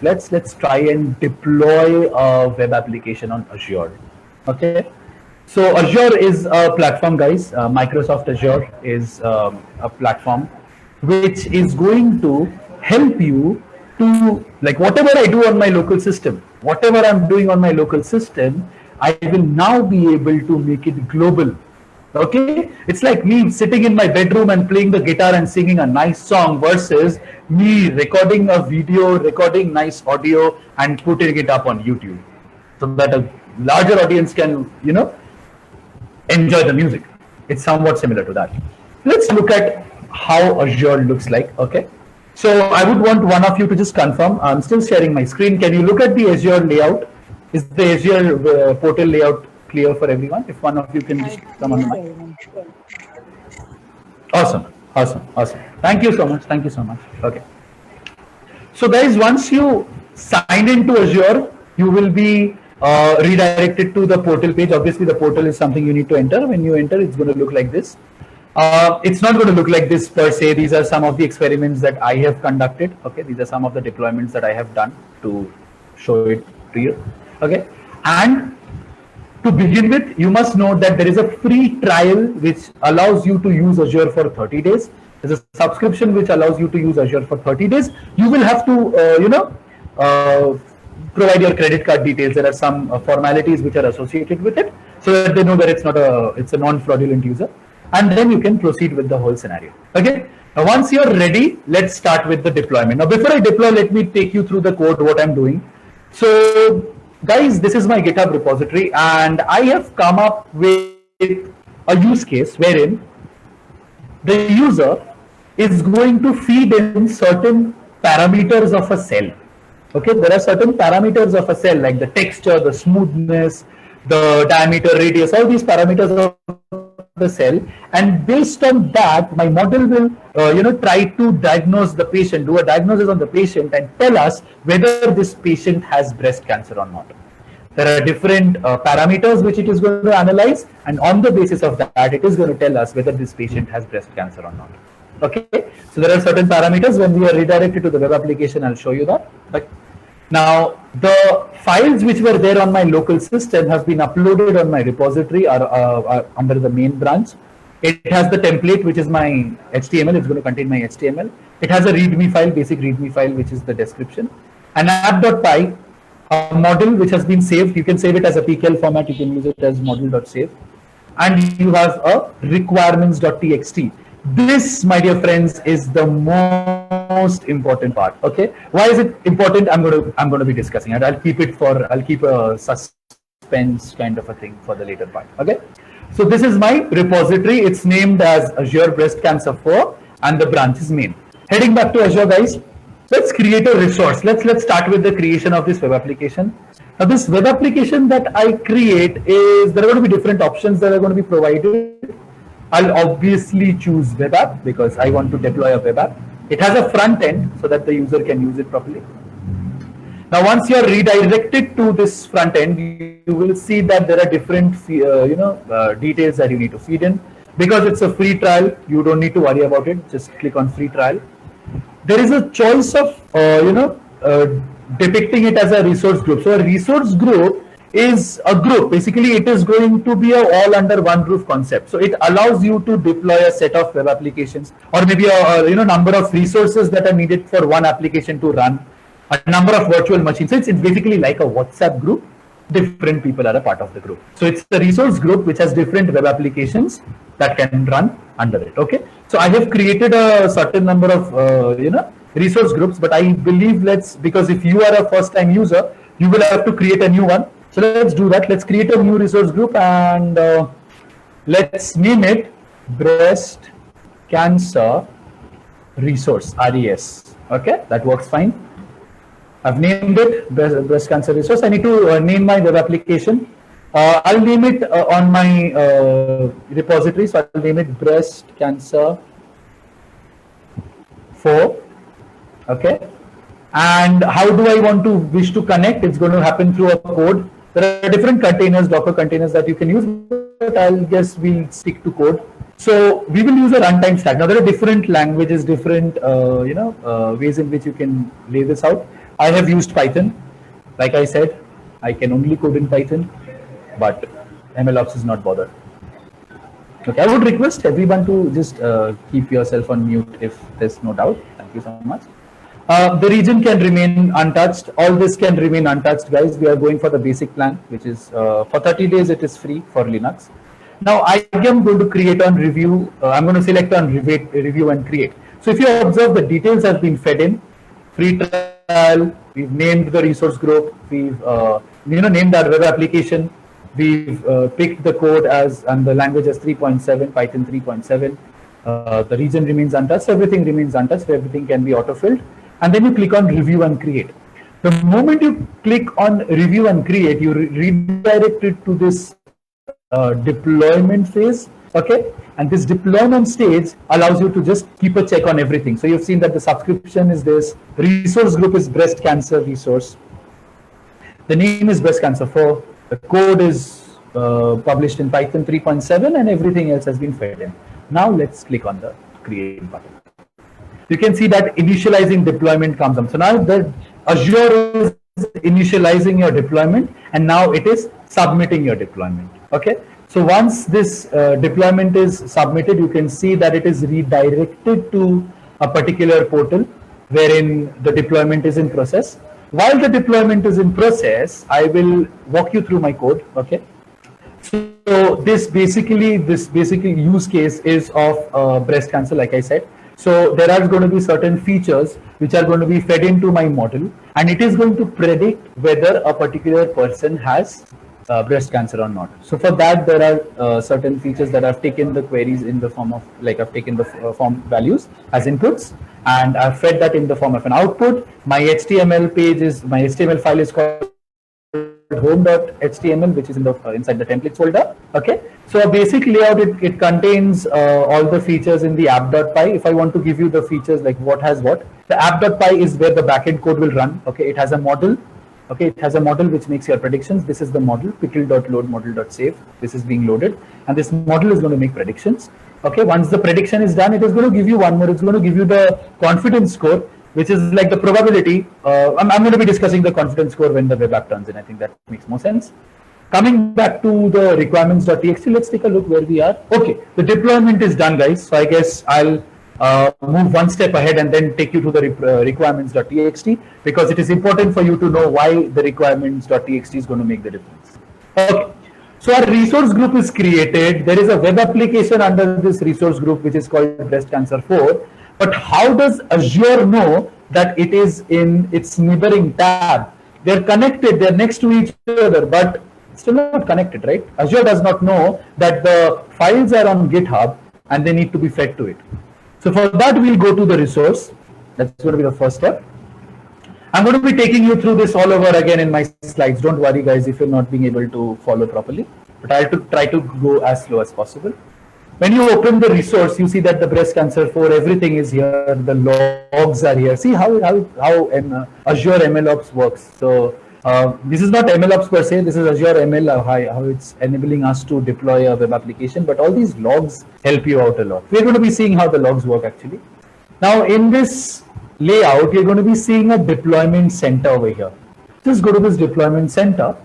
guys, let's try and deploy a web application on Azure. Okay, so Azure is a platform, guys. Microsoft Azure is a platform which is going to help you to, like, whatever I do on my local system, whatever I'm doing on my local system, I will now be able to make it global. Okay, it's like me sitting in my bedroom and playing the guitar and singing a nice song versus me recording a video, recording nice audio and putting it up on YouTube so that a larger audience can, enjoy the music. It's somewhat similar to that. Let's look at how Azure looks like. Okay, so I would want one of you to just confirm. I'm still sharing my screen. Can you look at the Azure layout? Is the Azure portal layout clear for everyone? If one of you can just come on the mic. Awesome, awesome, awesome. Thank you so much. Thank you so much. Okay. So guys, once you sign into Azure, you will be redirected to the portal page. Obviously, the portal is something you need to enter. When you enter, it's going to look like this. It's not going to look like this per se. These are some of the experiments that I have conducted. Okay, these are some of the deployments that I have done to show it to you. Okay, and to begin with, you must know that there is a free trial which allows you to use Azure for 30 days. There's a subscription which allows you to use Azure for 30 days. You will have to, provide your credit card details. There are some formalities which are associated with it, so that they know that it's a non-fraudulent user, and then you can proceed with the whole scenario. Okay. Now, once you're ready, let's start with the deployment. Now, before I deploy, let me take you through the code, what I'm doing. So, guys, this is my GitHub repository, and I have come up with a use case wherein the user is going to feed in certain parameters of a cell. Okay, there are certain parameters of a cell like the texture, the smoothness, the diameter, radius, all these parameters of the cell, and based on that, my model will, try to diagnose the patient, do a diagnosis on the patient, and tell us whether this patient has breast cancer or not. There are different parameters which it is going to analyze, and on the basis of that, it is going to tell us whether this patient has breast cancer or not. Okay, so there are certain parameters. When we are redirected to the web application, I'll show you that. Okay. Now, the files which were there on my local system have been uploaded on my repository are under the main branch. It has the template, which is my HTML. It's going to contain my HTML. It has a README file, basic README file, which is the description. An app.py, a model which has been saved. You can save it as a PKL format. You can use it as model.save. And you have a requirements.txt. This, my dear friends, is the most important part. Okay, why is it important? I'm going to be discussing it. I'll keep a suspense kind of a thing for the later part. Okay, so this is my repository. It's named as Azure Breast Cancer 4, and the branch is main. Heading back to Azure, guys, let's create a resource. Let's start with the creation of this web application. Now, this web application that I create is, there are going to be different options that are going to be provided. I'll obviously choose web app because I want to deploy a web app. It has a front end so that the user can use it properly. Now, once you are redirected to this front end, you will see that there are different, details that you need to feed in. Because it's a free trial, you don't need to worry about it. Just click on free trial. There is a choice of, depicting it as a resource group. So a resource group is a group. Basically, it is going to be a all under one roof concept. So it allows you to deploy a set of web applications, or maybe a number of resources that are needed for one application to run, a number of virtual machines. So it's basically like a WhatsApp group. Different people are a part of the group. So it's a resource group which has different web applications that can run under it. Okay. So I have created a certain number of resource groups, but I believe because if you are a first time user, you will have to create a new one. So let's do that. Let's create a new resource group and let's name it Breast Cancer Resource, RES. Okay, that works fine. I've named it Breast Cancer Resource. I need to name my web application. I'll name it on my repository. So I'll name it Breast Cancer 4. Okay. And how do I wish to connect? It's going to happen through a code. There are different containers, Docker containers that you can use, but I'll guess we'll stick to code. So we will use a runtime stack. Now there are different languages, different ways in which you can lay this out. I have used Python. Like I said, I can only code in Python, but MLOps is not bothered. Okay, I would request everyone to just keep yourself on mute if there's no doubt. Thank you so much. The region can remain untouched. All this can remain untouched, guys. We are going for the basic plan, which is for 30 days, it is free for Linux. Now, I am going to create on review. I'm going to select on review and create. So if you observe, the details have been fed in. Free trial, we've named the resource group, we've named our web application, we've picked the code as and the language as 3.7, Python 3.7. The region remains untouched, everything remains untouched, everything can be auto-filled. And then you click on review and create. The moment you click on review and create, you redirect it to this deployment phase, okay? And this deployment stage allows you to just keep a check on everything. So you've seen that the subscription is this, resource group is breast cancer resource. The name is breast cancer 4. The code is published in Python 3.7 and everything else has been fed in. Now let's click on the create button. You can see that initializing deployment comes up. So now the Azure is initializing your deployment and now it is submitting your deployment. Okay. So once this deployment is submitted, you can see that it is redirected to a particular portal wherein the deployment is in process. While the deployment is in process, I will walk you through my code. Okay. So this basically use case is of breast cancer, like I said. So there are going to be certain features which are going to be fed into my model, and it is going to predict whether a particular person has breast cancer or not. So for that, there are certain features that I've taken the queries in the form of, like I've taken the form values as inputs, and I've fed that in the form of an output. My HTML page is, my HTML file is called home.html, which is in the inside the templates folder. Okay, so a basic layout, it contains all the features in the app.py. If I want to give you the features like what has what, the app.py is where the backend code will run. Okay, it has a model. Okay, it has a model which makes your predictions. This is the model, pickle.load model.save. This is being loaded, and this model is going to make predictions. Okay, once the prediction is done, it is going to give you one more. It's going to give you the confidence score, which is like the probability. I'm going to be discussing the confidence score when the web app turns in. I think that makes more sense. Coming back to the requirements.txt, let's take a look where we are. Okay, the deployment is done, guys. So I guess I'll move one step ahead and then take you to the requirements.txt, because it is important for you to know why the requirements.txt is going to make the difference. Okay, so our resource group is created. There is a web application under this resource group which is called breast cancer 4. But how does Azure know that it is in its neighboring tab? They're connected, they're next to each other, but still not connected, right? Azure does not know that the files are on GitHub and they need to be fed to it. So for that, we'll go to the resource. That's going to be the first step. I'm going to be taking you through this all over again in my slides. Don't worry, guys, if you're not being able to follow properly. But I'll try to go as slow as possible. When you open the resource, you see that the breast cancer 4, everything is here. The logs are here. See how Azure MLOps works. So this is not MLOps per se. This is Azure ML, how it's enabling us to deploy a web application. But all these logs help you out a lot. We're going to be seeing how the logs work actually. Now in this layout, you're going to be seeing a deployment center over here. Just go to this deployment center.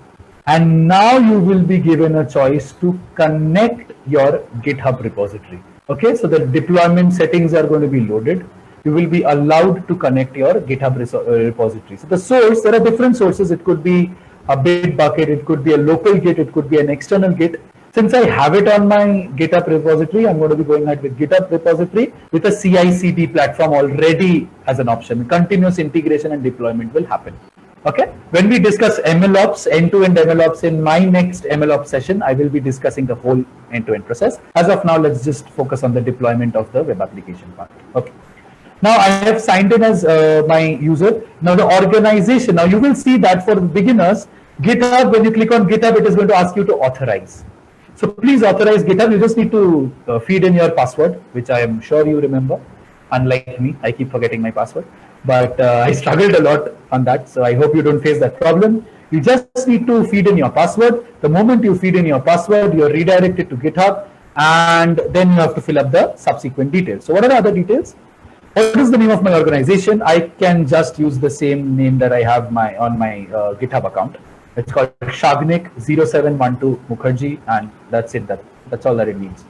And now you will be given a choice to connect your GitHub repository. Okay, so the deployment settings are going to be loaded. You will be allowed to connect your GitHub repository. So the source, there are different sources. It could be a Bitbucket, it could be a local Git, it could be an external Git. Since I have it on my GitHub repository, I'm going to be going ahead with GitHub repository with a CI/CD platform already as an option. Continuous integration and deployment will happen. Okay, when we discuss MLOps, end-to-end MLOps in my next MLOps session, I will be discussing the whole end-to-end process. As of now, let's just focus on the deployment of the web application part. Okay. Now I have signed in as my user. Now the organization, now you will see that for beginners, GitHub, when you click on GitHub, it is going to ask you to authorize. So please authorize GitHub. You just need to feed in your password, which I am sure you remember. Unlike me, I keep forgetting my password. But I struggled a lot on that, so I hope you don't face that problem. You just need to feed in your password. The moment you feed in your password, you're redirected to GitHub, and then you have to fill up the subsequent details. So what are the other details? What is the name of my organization? I can just use the same name that I have on my GitHub account. It's called Shagnik0712 Mukherjee, and that's it. That's all that it needs.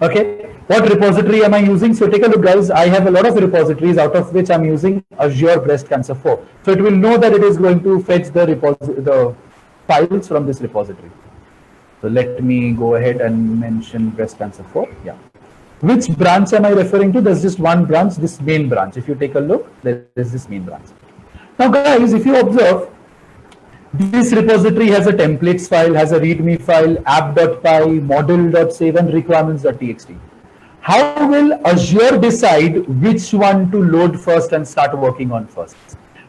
Okay, what repository am I using? So take a look, guys. I have a lot of repositories, out of which I'm using Azure Breast Cancer 4. So it will know that it is going to fetch the files from this repository. So let me go ahead and mention Breast Cancer 4. Yeah. Which branch am I referring to? There's just one branch, this main branch. If you take a look, there is this main branch. Now, guys, if you observe, this repository has a templates file, has a readme file, app.py, model.save, and requirements.txt. How will Azure decide which one to load first and start working on first?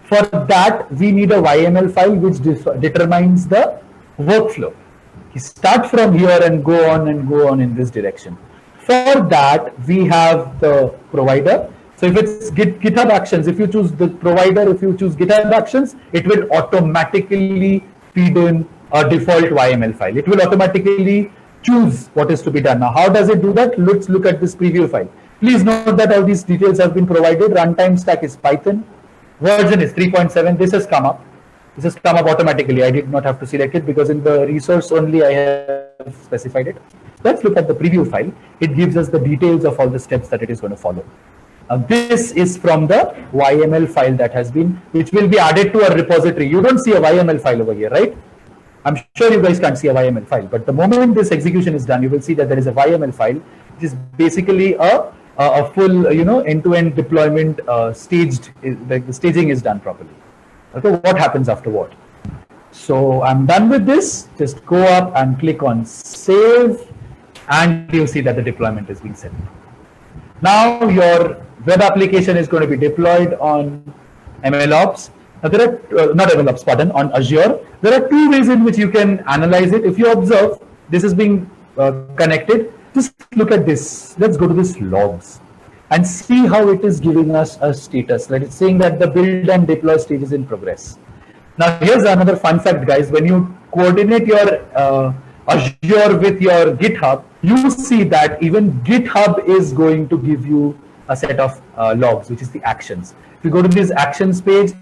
For that, we need a YML file which determines the workflow. You start from here and go on in this direction. For that, we have the provider. So if it's GitHub Actions, if you choose the provider, if you choose GitHub Actions, it will automatically feed in a default YML file. It will automatically choose what is to be done. Now, how does it do that? Let's look at this preview file. Please note that all these details have been provided. Runtime stack is Python. Version is 3.7. This has come up. This has come up automatically. I did not have to select it because in the resource only I have specified it. Let's look at the preview file. It gives us the details of all the steps that it is going to follow. This is from the YML file that has been, which will be added to a repository. You don't see a YML file over here, right? I'm sure you guys can't see a YML file, but the moment this execution is done, you will see that there is a YML file, which is basically a full, end-to-end deployment staged. Like the staging is done properly. Okay, what happens after what? So I'm done with this. Just go up and click on save, and you'll see that the deployment is being set. Now your web application is going to be deployed on MLOps. Now there are not MLOps, pardon, on Azure. There are two ways in which you can analyze it. If you observe, this is being connected. Just look at this. Let's go to this logs and see how it is giving us a status. Like it's saying that the build and deploy stage is in progress. Now here's another fun fact, guys. When you coordinate your Azure with your GitHub, you see that even GitHub is going to give you a set of logs, which is the actions. If you go to this actions page,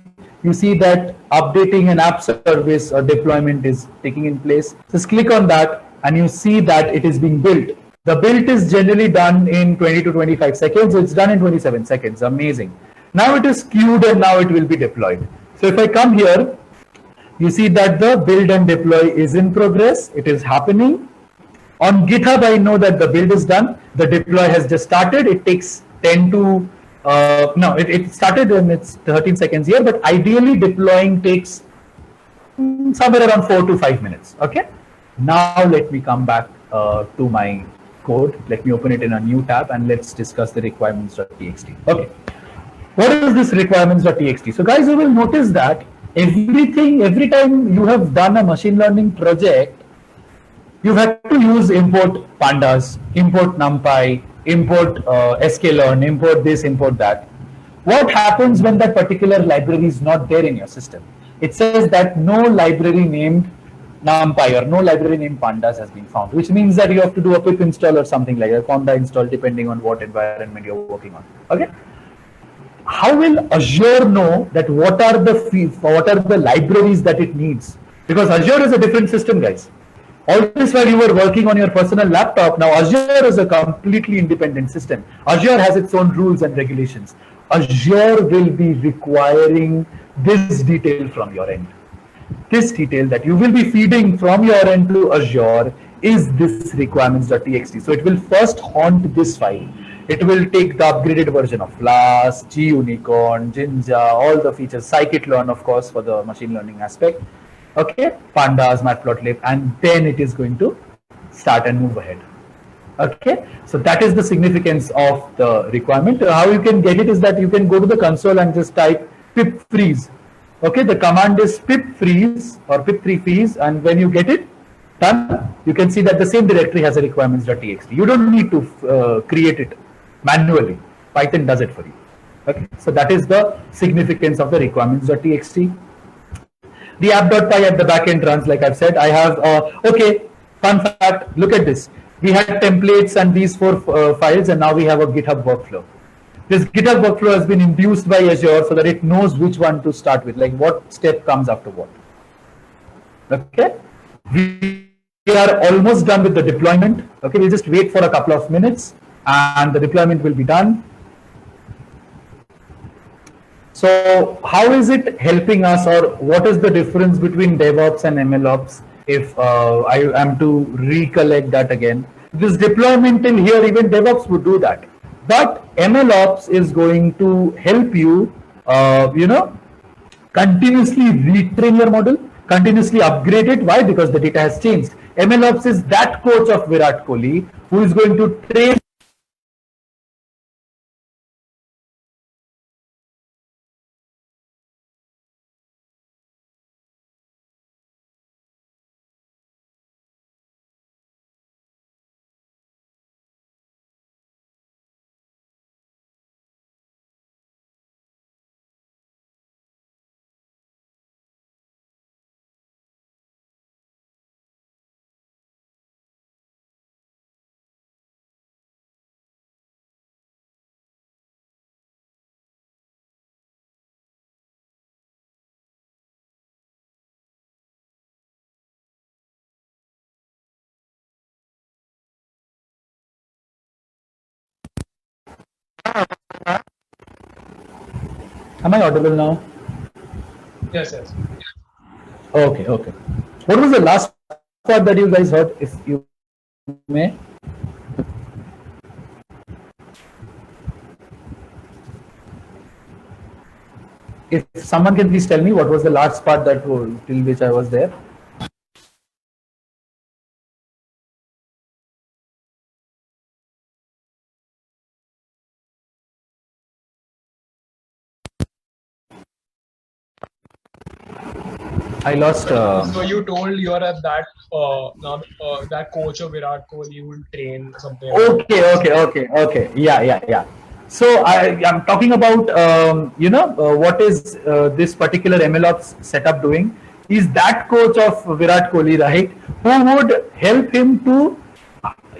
you see that updating an app service or deployment is taking in place. Just click on that and you see that it is being built. The build is generally done in 20 to 25 seconds. So it's done in 27 seconds. Amazing. Now it is queued and now it will be deployed. So if I come here, you see that the build and deploy is in progress. It is happening. On GitHub, I know that the build is done. The deploy has just started. It takes 10 to, it started and it's 13 seconds here, but ideally deploying takes somewhere around 4 to 5 minutes. Okay. Now let me come back to my code. Let me open it in a new tab and let's discuss the requirements.txt. Okay. What is this requirements.txt? So guys, you will notice that every time you have done a machine learning project, you've had to use import pandas, import numpy, import sklearn, import this, import that. What happens when that particular library is not there in your system? It says that no library named numpy or no library named pandas has been found, which means that you have to do a pip install or something like a conda install depending on what environment you're working on. Okay. How will Azure know that what are the libraries that it needs? Because Azure is a different system, guys. All this while you were working on your personal laptop, now Azure is a completely independent system. Azure has its own rules and regulations. Azure will be requiring this detail from your end. This detail that you will be feeding from your end to Azure is this requirements.txt. So it will first haunt this file. It will take the upgraded version of Flask, GUnicorn, Jinja, all the features, scikit-learn, of course, for the machine learning aspect. Okay, pandas, matplotlib, and then it is going to start and move ahead. Okay, so that is the significance of the requirement. How you can get it is that you can go to the console and just type pip freeze. Okay, the command is pip freeze or pip3 freeze, and when you get it done, you can see that the same directory has a requirements.txt. You don't need to create it manually. Python does it for you. Okay, so that is the significance of the requirements.txt. The app.py at the backend runs, like I've said. I have, okay, fun fact, look at this. We had templates and these 4 files, and now we have a GitHub workflow. This GitHub workflow has been induced by Azure so that it knows which one to start with, like what step comes after what. Okay, we are almost done with the deployment. Okay, we'll just wait for a couple of minutes and the deployment will be done. So how is it helping us, or what is the difference between DevOps and MLOps? If I am to recollect that again, this deployment in here, even DevOps would do that, but MLOps is going to help you, continuously retrain your model, continuously upgrade it. Why? Because the data has changed. MLOps is that coach of Virat Kohli who is going to train. Am I audible now? Yes, yes. Okay, okay. What was the last part that you guys heard, if you may? If someone can please tell me what was the last part that till which I was there. I lost. So you told you are at that that coach of Virat Kohli will train something. Okay. Yeah. So I am talking about what is this particular MLOps setup doing? Is that coach of Virat Kohli, right? Who would help him to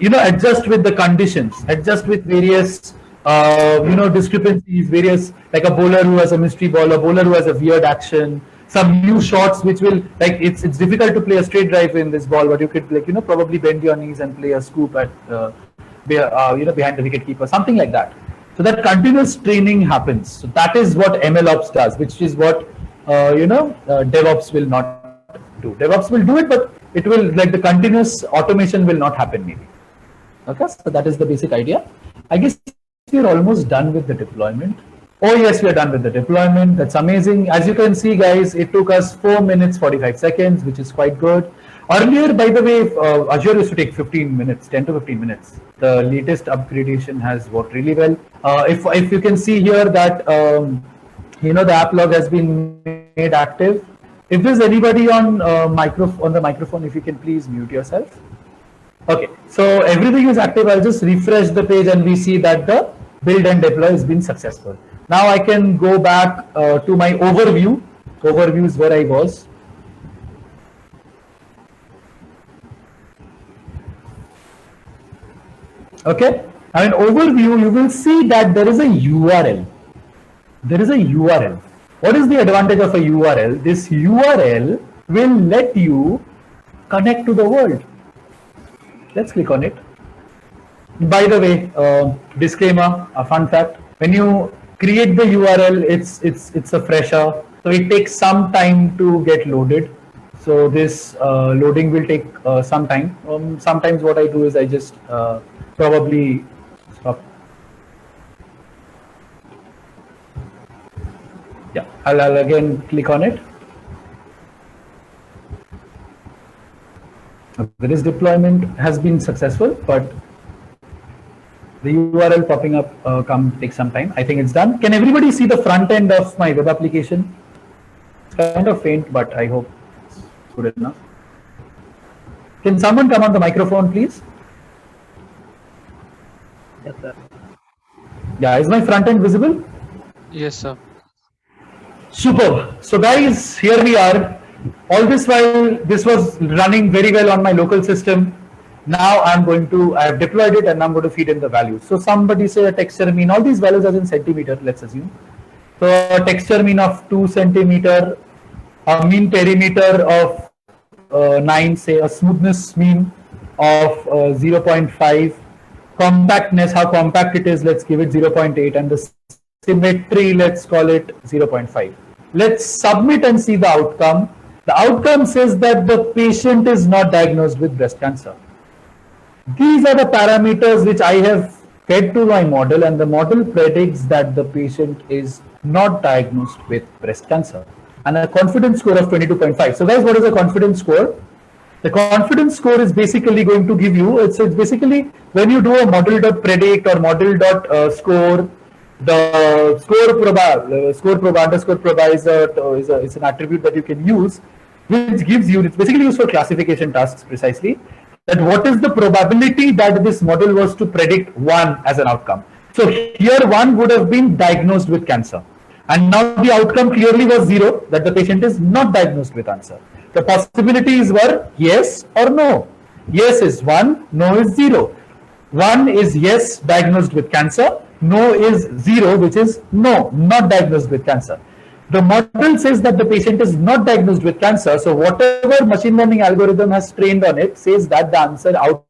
adjust with the conditions, adjust with various discrepancies, various, like a bowler who has a mystery ball, a bowler who has a weird action, some new shots which will, like, it's difficult to play a straight drive in this ball, but you could, like, probably bend your knees and play a scoop at behind the wicket keeper, something like that. So that continuous training happens. So that is what MLOps does, which is what DevOps will not do. DevOps will do it, but it will, like, the continuous automation will not happen maybe. Okay, so that is the basic idea. I guess we're almost done with the deployment. Oh yes, we are done with the deployment. That's amazing. As you can see, guys, it took us 4 minutes 45 seconds, which is quite good. Earlier, by the way, Azure used to take 15 minutes, 10 to 15 minutes. The latest upgradation has worked really well. If you can see here that the app log has been made active. If there's anybody on the microphone, if you can please mute yourself. Okay, so everything is active. I'll just refresh the page and we see that the build and deploy has been successful. Now I can go back to my overview. Overview is where I was. Okay, and in overview, you will see that there is a URL. There is a URL. What is the advantage of a URL? This URL will let you connect to the world. Let's click on it. By the way, disclaimer, a fun fact: when you create the URL, it's a fresher, so it takes some time to get loaded. So this loading will take some time. Sometimes what I do is I just probably stop. Yeah, I'll again click on it. This deployment has been successful, but the URL popping up takes some time. I think it's done. Can everybody see the front end of my web application? It's kind of faint, but I hope it's good enough. Can someone come on the microphone, please? Yes, sir. Yeah, is my front end visible? Yes, sir. Super. So guys, here we are. All this while, this was running very well on my local system. Now I have deployed it and I'm going to feed in the values. So somebody say a texture mean, all these values are in centimeter, let's assume. So a texture mean of 2 centimeter, a mean perimeter of 9, say a smoothness mean of 0.5, compactness, how compact it is, let's give it 0.8, and the symmetry, let's call it 0.5. Let's submit and see the outcome. The outcome says that the patient is not diagnosed with breast cancer. These are the parameters which I have fed to my model, and the model predicts that the patient is not diagnosed with breast cancer, and a confidence score of 22.5. So guys, what is a confidence score? The confidence score is basically going to give you, it's basically when you do a model.predict or model.score, the score prob is an attribute that you can use, which gives you, it's basically used for classification tasks precisely, that what is the probability that this model was to predict 1 as an outcome. So here 1 would have been diagnosed with cancer, and now the outcome clearly was 0, that the patient is not diagnosed with cancer. The possibilities were yes or no. Yes is 1, no is 0. 1 is yes, diagnosed with cancer. No is 0, which is no, not diagnosed with cancer. The model says that the patient is not diagnosed with cancer. So whatever machine learning algorithm has trained on it says that the answer output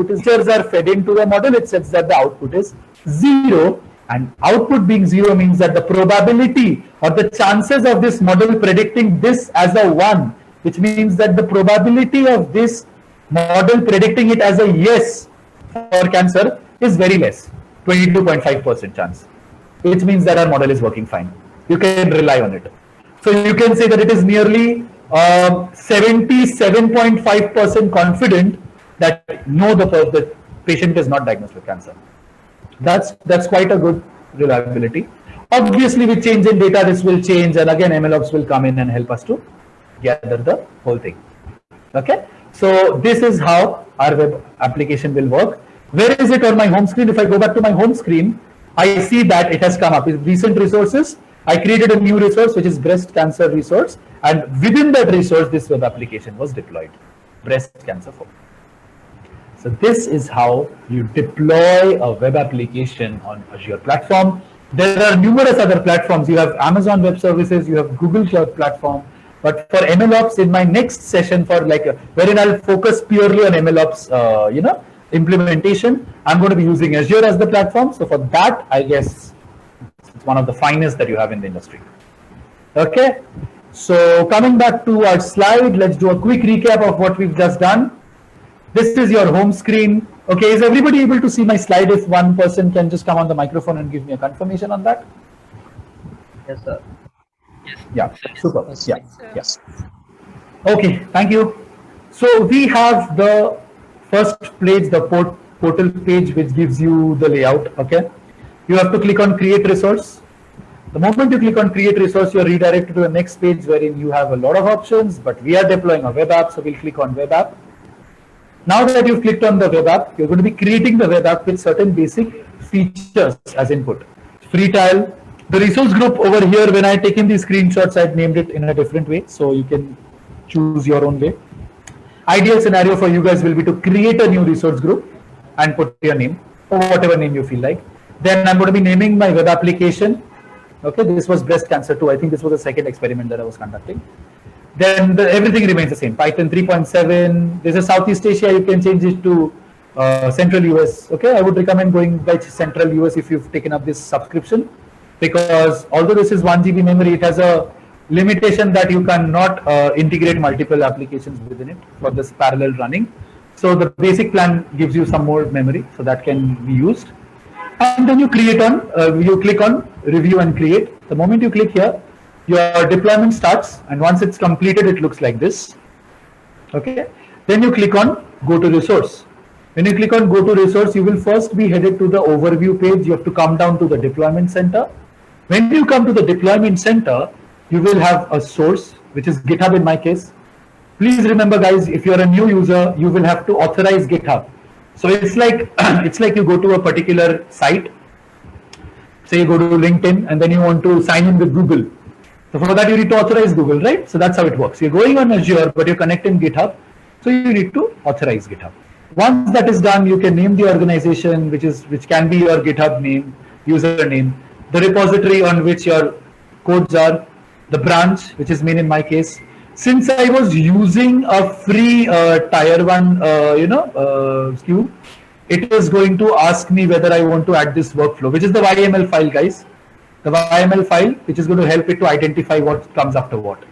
is are fed into the model. It says that the output is 0. And output being 0 means that the probability or the chances of this model predicting this as a 1, which means that the probability of this model predicting it as a yes for cancer is very less, 22.5% chance, which means that our model is working fine. You can rely on it. So you can say that it is nearly 77.5% confident that no, the patient is not diagnosed with cancer. That's quite a good reliability. Obviously, with change in data, this will change, and again, MLOps will come in and help us to gather the whole thing. Okay, so this is how our web application will work. Where is it on my home screen? If I go back to my home screen, I see that it has come up with recent resources. I created a new resource, which is breast cancer resource, and within that resource, this web application was deployed, breast cancer for. So this is how you deploy a web application on Azure platform. There are numerous other platforms. You have Amazon Web Services, you have Google Cloud Platform. But for MLOps, in my next session, for wherein I'll focus purely on MLOps, implementation, I'm going to be using Azure as the platform. So for that, I guess it's one of the finest that you have in the industry. Okay. So coming back to our slide, let's do a quick recap of what we've just done. This is your home screen. Okay, is everybody able to see my slide? If one person can just come on the microphone and give me a confirmation on that. Yes, sir. Yeah, super. Yeah. Okay, thank you. So we have the first page, the portal page, which gives you the layout. Okay, you have to click on create resource. The moment you click on create resource, you're redirected to the next page wherein you have a lot of options, but we are deploying a web app, so we'll click on web app. Now that you've clicked on the web app, you're going to be creating the web app with certain basic features as input. Free trial. The resource group over here, when I taken these screenshots, I've named it in a different way, so you can choose your own way. Ideal scenario for you guys will be to create a new resource group and put your name, or whatever name you feel like. Then I'm going to be naming my web application. Okay, this was breast cancer 2. I think this was the second experiment that I was conducting. Then everything remains the same. Python 3.7. This is Southeast Asia. You can change it to Central US. Okay, I would recommend going by Central US if you've taken up this subscription, because although this is 1 GB memory, it has a limitation that you cannot integrate multiple applications within it for this parallel running. So the basic plan gives you some more memory, so that can be used. And then you click on review and create. The moment you click here, your deployment starts, and once it's completed, it looks like this. Okay. Then you click on go to resource. When you click on go to resource, you will first be headed to the overview page. You have to come down to the deployment center. When you come to the deployment center, you will have a source, which is GitHub in my case. Please remember, guys, if you're a new user, you will have to authorize GitHub. So it's like you go to a particular site. Say you go to LinkedIn, and then you want to sign in with Google. So for that, you need to authorize Google, right? So that's how it works. You're going on Azure, but you're connecting GitHub. So you need to authorize GitHub. Once that is done, you can name the organization, which can be your GitHub name, username, the repository on which your codes are, the branch, which is main in my case. Since I was using a free tier 1, queue, it is going to ask me whether I want to add this workflow, which is the YML file, guys. The YML file, which is going to help it to identify what comes after what.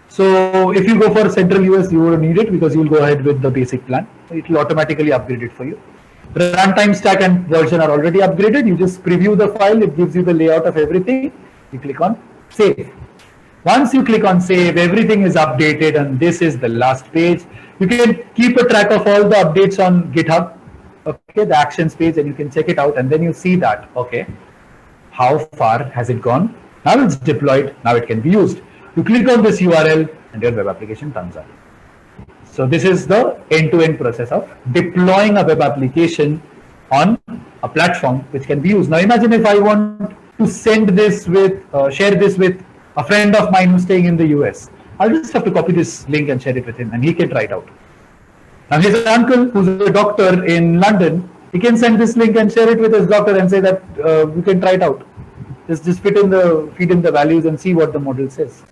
So if you go for Central US, you will need it because you will go ahead with the basic plan. It will automatically upgrade it for you. The runtime stack and version are already upgraded. You just preview the file. It gives you the layout of everything. You click on save. Once you click on save, everything is updated and this is the last page. You can keep a track of all the updates on GitHub, okay, the actions page, and you can check it out and then you see that, okay, how far has it gone? Now it's deployed, now it can be used. You click on this URL and your web application turns on. So this is the end-to-end process of deploying a web application on a platform which can be used. Now imagine if I want to send this with, share this with a friend of mine who's staying in the US. I'll just have to copy this link and share it with him and he can try it out. Now his uncle, who's a doctor in London, he can send this link and share it with his doctor and say that you can try it out. Just feed in the values and see what the model says.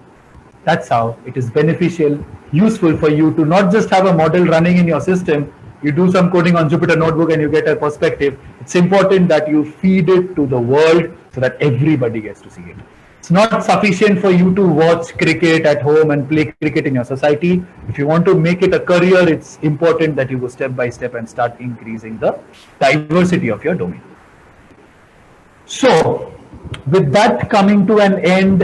That's how it is beneficial, useful for you to not just have a model running in your system. You do some coding on Jupyter Notebook and you get a perspective. It's important that you feed it to the world so that everybody gets to see it. It's not sufficient for you to watch cricket at home and play cricket in your society. If you want to make it a career, it's important that you go step by step and start increasing the diversity of your domain. So, with that coming to an end,